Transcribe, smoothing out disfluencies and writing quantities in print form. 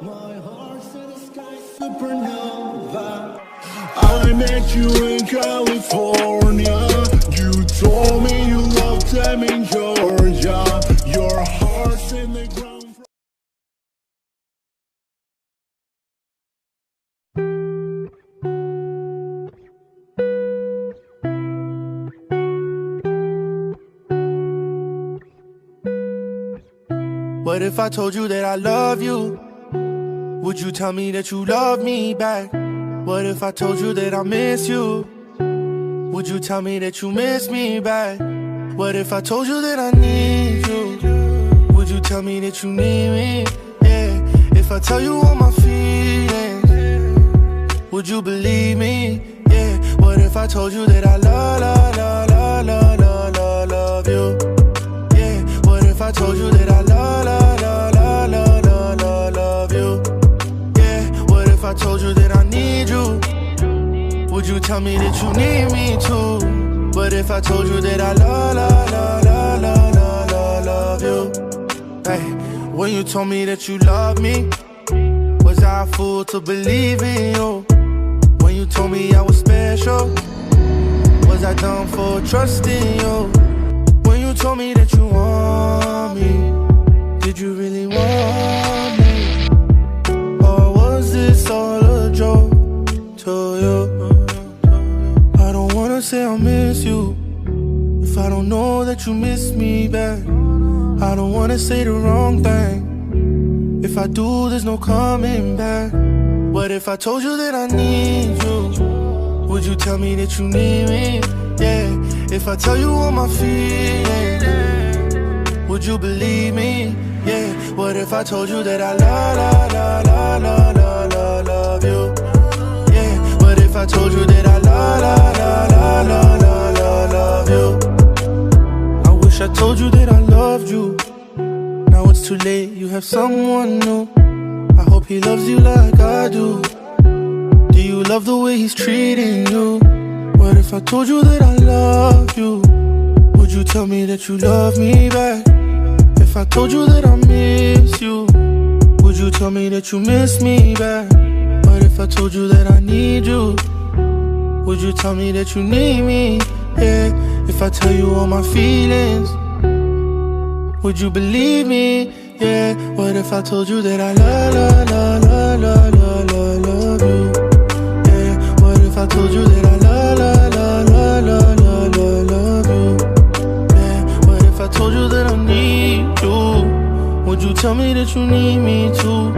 My heart's in the sky, supernova. I met you in California. You told me you loved them in Georgia. Your heart's in the ground. What if I told you that I love you? Would you tell me that you love me back? What if I told you that I miss you? Would you tell me that you miss me back? What if I told you that I need you? Would you tell me that you need me? Yeah. If I tell you all my feelings, would you believe me? Yeah. What if I told you that I love you? Yeah. What if I told you that I love you? Yeah. What if I told you that I need you? Would you tell me that you need me too? What if I told you that I love you? Hey, when you told me that you love me, was I a fool to believe in you? When you told me I was special, was I dumb for trusting you? When you told me that you want me, did you really want me? Or was this all a joke to you? I don't wanna say I miss you if I don't know that you miss me back. I don't wanna say the wrong thing. If I do, there's no coming back. What if I told you that I need you? Would you tell me that you need me? Yeah. If I tell you all my feelings, would you believe me? Yeah. What if I told you that I love you? Yeah. What if I told you that I love you? I wish I told you that I loved you. Now it's too late, you have someone new. I hope he loves you like I do. Do you love the way he's treating you? What if I told you that I love you? Would you tell me that you love me back? If I told you that I miss you, would you tell me that you miss me back? What if I told you that I need you? Would you tell me that you need me? Yeah. If I tell you all my feelings, would you believe me? Yeah. What if I told you that I love you? Yeah. What if I told you that I love you? Yeah. What if I told you that I need you? Would you tell me that you need me too?